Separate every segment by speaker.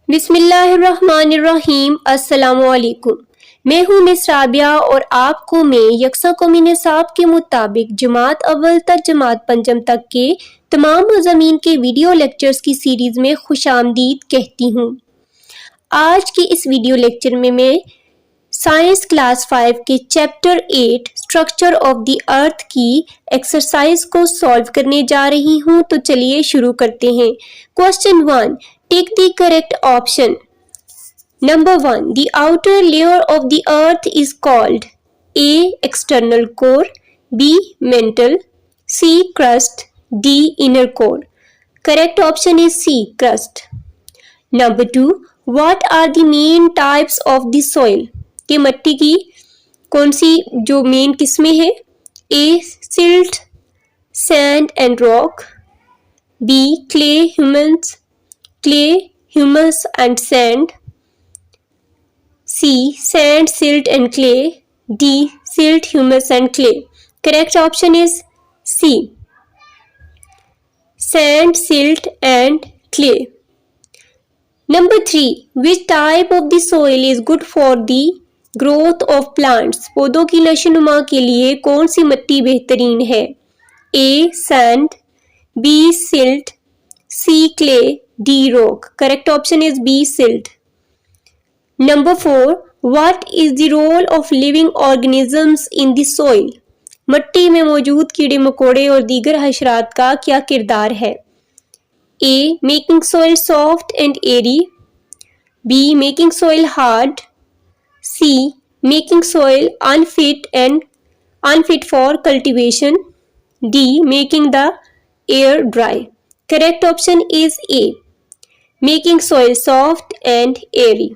Speaker 1: बिस्मिल्लाहिर्रहमानिर्रहीम। अस्सलामुअलैकुम। मैं हूँ मिस राबिया और आपको मैं यकसा कौमी निसाब के मुताबिक जमात अव्वल तक जमात पंचम तक के तमाम मज़ामीन के वीडियो लेक्चर्स की सीरीज़ में खुशामदीद कहती हूँ। आज की इस वीडियो लेक्चर में मैं साइंस क्लास 5 के चैप्टर 8 स्ट्रक्चर ऑफ द अर्थ की एक्सरसाइज को सॉल्व करने जा रही हूँ। तो चलिए शुरू करते हैं। Question 1, tick the correct option. Number 1, the outer layer of the earth is called A external core, B mantle, C crust, D inner core. Correct option is C crust. Number 2, what are the main types of the soil. कि मट्टी की कौन सी जो main किस्में हैं। A silt, sand and rock, B clay humus and sand, C sand, silt and clay, D silt, humus and clay. Correct option is C, sand, silt and clay. Number 3, which type of the soil is good for the growth of plants? पौधों की नशोनुमा के लिए कौन सी मिट्टी बेहतरीन है। A sand, B silt, C clay, D rock. Correct option is B silt. Number 4, what is the role of living organisms in the soil? मिट्टी में मौजूद कीड़े मकोड़े और दीगर हशरात का क्या किरदार है। A making soil soft and airy, B making soil hard, C making soil unfit for cultivation, D making the air dry. Correct option is A, making soil soft and airy.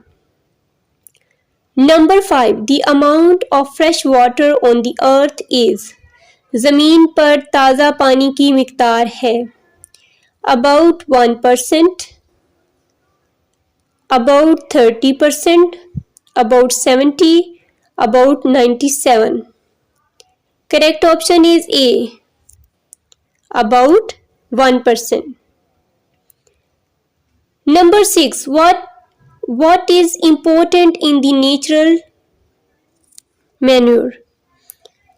Speaker 1: Number 5, the amount of fresh water on the earth is. ज़मीन पर ताज़ा पानी की मिक़दार है। About 1%, about 30%, about 70, about 97. Correct option is A, about 1%. Number 6, what is important in the natural manure?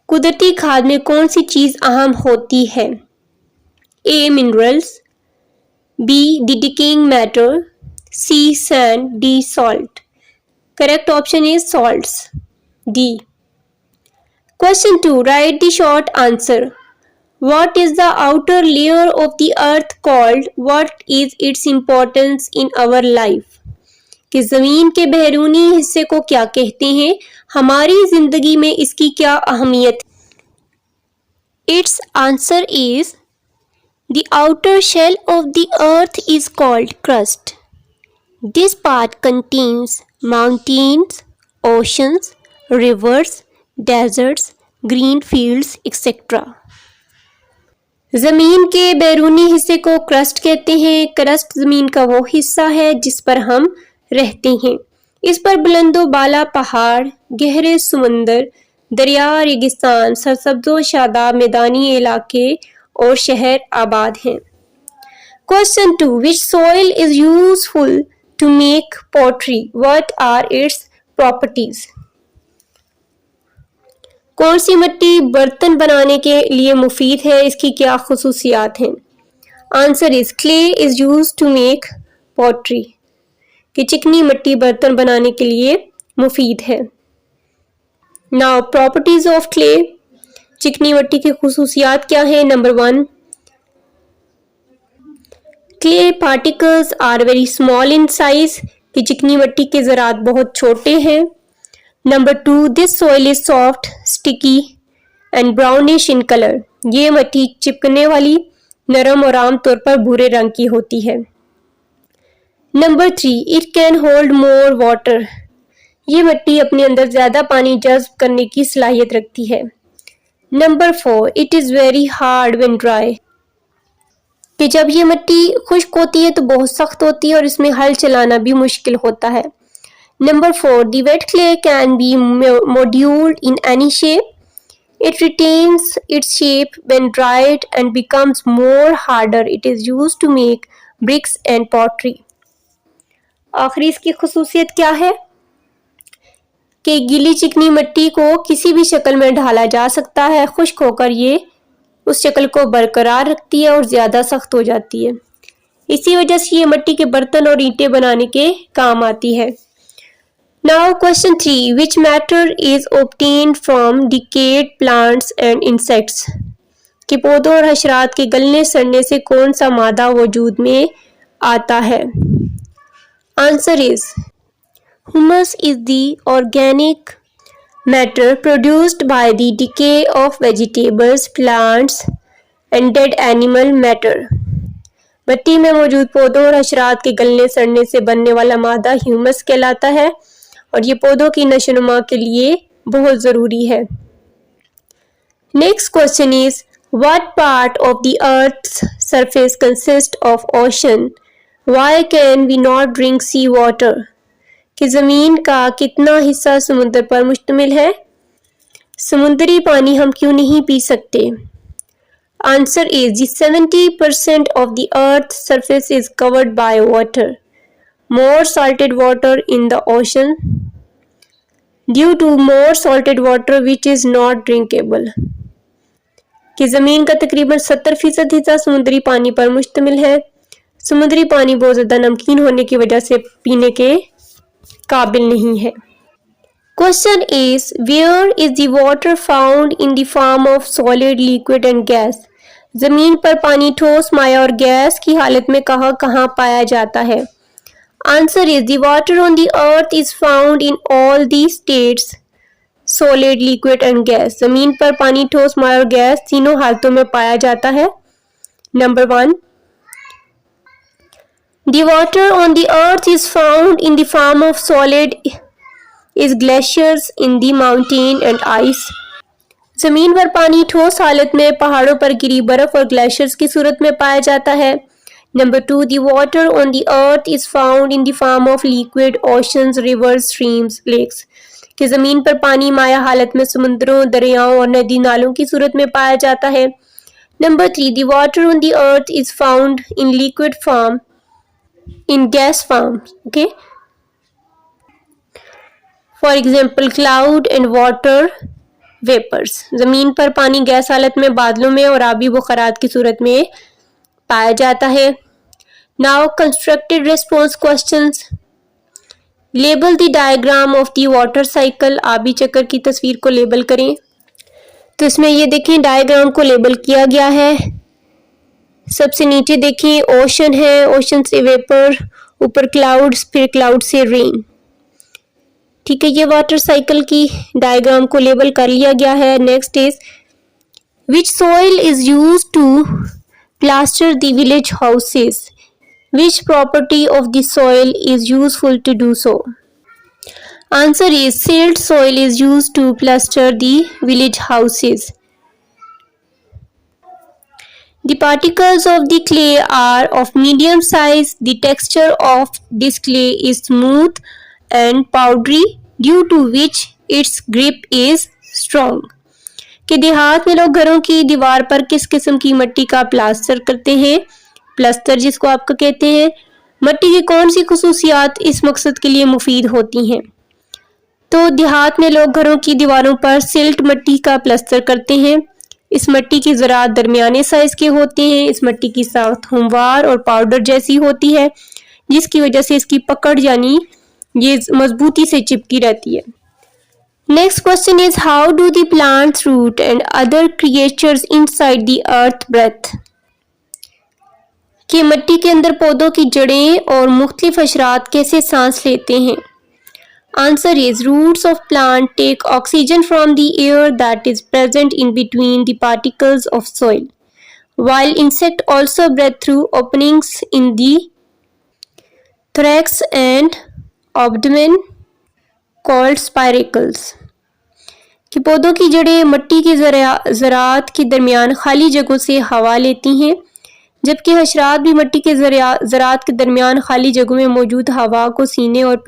Speaker 1: कुदरती खाद में कौन सी चीज़ अहम होती है। A minerals, B the decaying matter, C sand, D salt. Correct option is salts, D. Question 2, write the short answer. What is the outer layer of the earth called? What is its importance in our life? कि ज़मीन के बहरूनी हिस्से को क्या कहते हैं, हमारी जिंदगी में इसकी क्या अहमियत। It's answer is the outer shell of the earth is called crust. This part contains mountains, oceans, rivers, deserts, green fields etcetera. ज़मीन के बैरूनी हिस्से को क्रस्ट कहते हैं। क्रस्ट ज़मीन का वो हिस्सा है जिस पर हम रहते हैं। इस पर बुलंदो बाला पहाड़, गहरे समंदर, दरिया, रेगिस्तान, सरसब्जो शादाब मैदानी इलाके और शहर आबाद हैं। Question 2, which soil is useful to make pottery? What are its properties? कौन सी मिट्टी बर्तन बनाने के लिए मुफीद है, इसकी क्या खुसूसियात हैं। Answer is clay is use to make pottery. कि चिकनी मिट्टी बर्तन बनाने के लिए मुफीद है। नाउ प्रॉपर्टीज ऑफ क्ले, चिकनी मिट्टी की खुसूसियात क्या है। Number 1, clay particles are very small in size. कि चिकनी मिट्टी के ज़रात बहुत छोटे हैं। Number 2, this soil is soft, sticky and brownish in colour. ये मिट्टी चिपकने वाली, नरम और आमतौर पर भूरे रंग की होती है। Number 3, it can hold more water. ये मिट्टी अपने अंदर ज़्यादा पानी जज्ब करने की सलाहियत रखती है। Number 4, it is very hard when dry. कि जब ये मिट्टी खुश्क होती है तो बहुत सख्त होती है और इसमें हल चलाना भी मुश्किल होता है। Number 4, the wet clay can be moulded in any shape. It retains its shape when dried and becomes more harder. It is used to make bricks and pottery. आखिरी इसकी खुसूसियत क्या है कि गीली चिकनी मिट्टी को किसी भी शक्ल में ढाला जा सकता है, खुश्क होकर ये उस शक्ल को बरकरार रखती है और ज़्यादा सख्त हो जाती है। इसी वजह से ये मिट्टी के बर्तन और ईंटें बनाने के काम आती है। Now question 3, which matter is obtained from decayed plants and insects, कि पौधों और हशरात के गलने सड़ने से कौन सा मादा वजूद में आता है। Answer is humus is the organic matter produced by the decay of vegetables, plants and dead animal matter। मिट्टी में मौजूद पौधों और हशरात के गलने सड़ने से बनने वाला मादा ह्यूमस कहलाता है और ये पौधों की नशोनुमा के लिए बहुत ज़रूरी है। Next question is what part of the earth's surface consists of ocean? Why can we not drink sea water? कि ज़मीन का कितना हिस्सा समुद्र पर मुश्तमिल है, समुद्री पानी हम क्यों नहीं पी सकते। Answer is 70% of the earth's surface is covered by water. More salted water in the ocean due to more salted water which is not drinkable। कि ज़मीन का तकरीबन 70% हिस्सा समुद्री पानी पर मुश्तमिल है, समुद्री पानी बहुत ज़्यादा नमकीन होने की वजह से पीने के काबिल नहीं है। Question is where is the water found in the form of solid, liquid and gas. जमीन पर पानी ठोस, माया और गैस की हालत में कहाँ कहाँ पाया जाता है। Answer is the water on the earth is found in all the states, solid, liquid and gas. जमीन पर पानी ठोस, माया और गैस तीनों हालतों में पाया जाता है। Number 1, the water on the earth is found in the form of solid is glaciers in the mountain and ice। जमीन पर पानी ठोस हालत में पहाड़ों पर गिरी बर्फ और ग्लेशियर्स की सूरत में पाया जाता है। Number 2, the water on the earth is found in the form of liquid oceans, rivers, streams, lakes। कि जमीन पर पानी माया हालत में समुद्रों, दरियाओं और नदी नालों की सूरत में पाया जाता है। Number 3, the water on the earth is found in liquid form in gas forms, okay, for example cloud and water vapors। जमीन पर पानी गैस हालत में बादलों में और आबी बुखारात की सूरत में पाया जाता है। now constructed response questions, label the diagram of the water cycle। आबी चक्कर की तस्वीर को लेबल करें। तो इसमें ये देखें डायग्राम को लेबल किया गया है। सबसे नीचे देखिए ओशन है, ओशन से वेपर, ऊपर क्लाउड्स, फिर क्लाउड से रेन। ठीक है, ये वाटर साइकिल की डायग्राम को लेबल कर लिया गया है। Next is which soil is used to plaster the village houses, which property of the soil is useful to do so. Answer is silt soil is used to plaster the village houses. The particles of the clay are of medium size. The texture of this clay is smooth and powdery due to which its grip is strong। कि देहात में लोग घरों की दीवार पर किस किस्म की मिट्टी का प्लास्टर करते हैं, प्लास्टर जिसको आपको कहते हैं। मिट्टी की कौन सी खुसूसियात इस मकसद के लिए मुफीद होती हैं। तो देहात में लोग घरों की दीवारों पर सिल्ट मिट्टी का प्लास्टर करते हैं। इस मिट्टी की ज़रात दरमियाने साइज के होते हैं। इस मिट्टी की साख्त हमवार और पाउडर जैसी होती है, जिसकी वजह से इसकी पकड़ यानी ये मजबूती से चिपकी रहती है। Next question is how do the plants, root and other creatures inside the earth breathe. कि मिट्टी के अंदर पौधों की जड़ें और मुख्तलिफ हशरात कैसे सांस लेते हैं। Answer is roots of plant take oxygen from the air that is present in between the particles of soil, while insect also breathe through openings in the thorax and abdomen called spiracles। कि पौधों की जड़ें मिट्टी की ज़रात के दरमियान खाली जगहों से हवा लेती हैं, जबकि हशरात भी मिट्टी के ज़रात के दरमियान खाली जगहों में मौजूद हवा को सीने और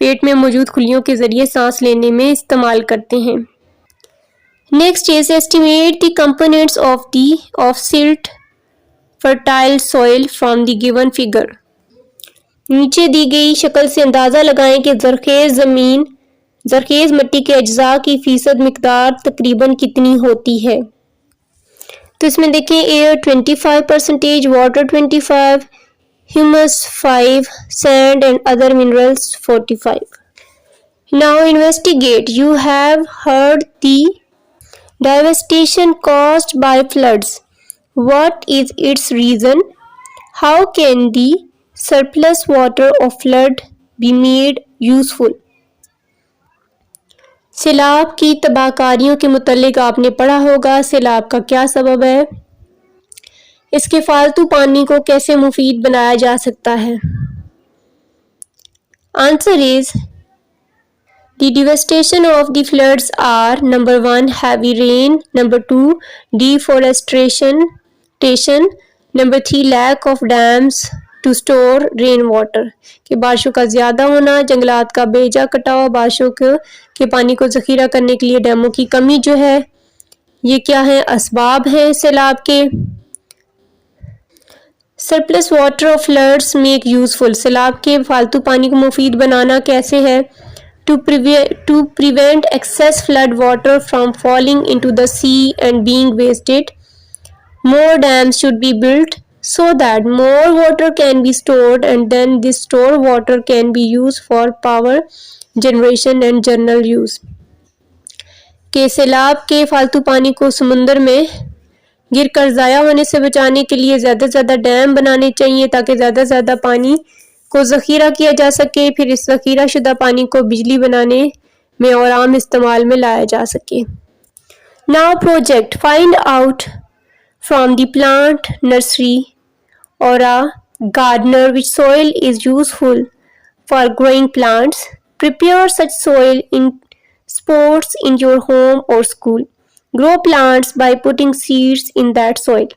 Speaker 1: पेट में मौजूद खुलियों के जरिए सांस लेने में इस्तेमाल करते हैं। Next is estimate the components of silt fertile soil from the given figure. नीचे दी गई शक्ल से अंदाज़ा लगाएं कि ज़रखेज़ मिट्टी के अज्जा की फ़ीसद मिकदार तकरीबन कितनी होती है। तो इसमें देखें air 25%, water 25, humus 5, sand and other minerals 45. Now investigate. You have heard the devastation caused by floods. What is its reason? How can the surplus water of flood be made useful? सैलाब की तबाहकारियों के मुतल्लिक आपने पढ़ा होगा सैलाब का क्या सबब है, इसके फालतू पानी को कैसे मुफीद बनाया जा सकता है। Answer is The devastation of the floods are number 1 heavy rain, number 2 deforestation, number 3 lack of dams to store rain water कि बारिशों का ज़्यादा होना, जंगलात का बेजा कटाव, बारिशों के पानी को ज़ख़ीरा करने के लिए डैमों की कमी जो है, ये क्या है असबाब हैं सैलाब के। Surplus water of floods make useful, सैलाब के फालतू पानी को मुफीद बनाना कैसे है। To prevent excess flood water from falling into the sea and being wasted, more dams should be built so that more water can be stored and then this stored water can be used for power generation and general use. के सैलाब के फालतू पानी को समुंदर में गिरकर ज़ाया होने से बचाने के लिए ज़्यादा से ज़्यादा डैम बनाने चाहिए ताकि ज़्यादा से ज़्यादा पानी को ज़ख़ीरा किया जा सके, फिर इस ज़ख़ीरा शुदा पानी को बिजली बनाने में और आम इस्तेमाल में लाया जा सके। Now project find out from the plant nursery or a gardener which soil is useful for growing plants, prepare such soil in spots in your home or school, grow plants by putting seeds in that soil.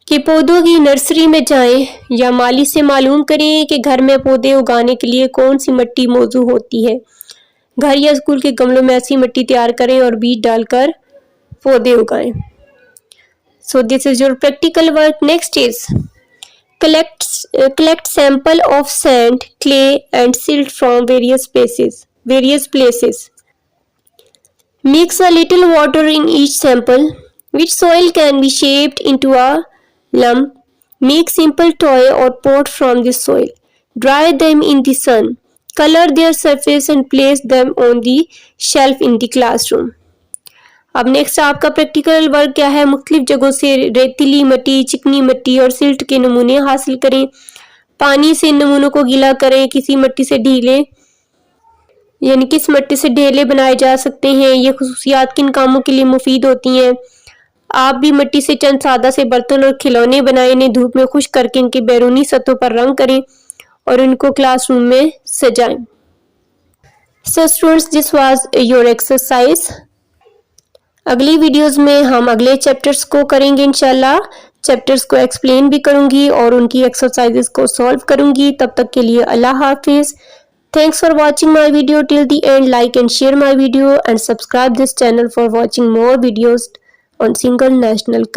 Speaker 1: कि पौधों की nursery में जाएं या माली से मालूम करें कि घर में पौधे उगाने के लिए कौन सी मिट्टी मौजू होती है। घर या स्कूल के गमलों में ऐसी मिट्टी तैयार करें और बीज डालकर पौधे उगाएं। So this is your practical work. Next is collect sample of sand, clay and silt from various places. Mix a little water in each sample, which soil can be shaped into a lump. Make simple toy or pot from this soil. Dry them in the sun. Color their surface and place them on the shelf in the classroom. अब next आपका practical work क्या है, मुख्तलिफ जगहों से रेतीली मिट्टी, चिकनी मिट्टी और सिल्ट के नमूने हासिल करें। पानी से नमूनों को गीला करें। किसी मिट्टी से ढीले यानी किस मिट्टी से ढेले बनाए जा सकते हैं, ये खुसूसियात किन कामों के लिए मुफीद होती हैं। आप भी मिट्टी से चंद सादा से बर्तन और खिलौने बनाएं, इन्हें धूप में खुश्क करके इनके बैरूनी सतहों पर रंग करें और इनको क्लासरूम में सजाएं। So students, this was your exercise. अगली वीडियोस में हम अगले चैप्टर्स को करेंगे इंशाल्लाह। चैप्टर्स को एक्सप्लेन भी करूंगी और उनकी एक्सरसाइजेस को सॉल्व करूंगी। तब तक के लिए अल्लाह हाफिज। Thanks for watching my video till the end. Like and share my video and subscribe this channel for watching more videos on single national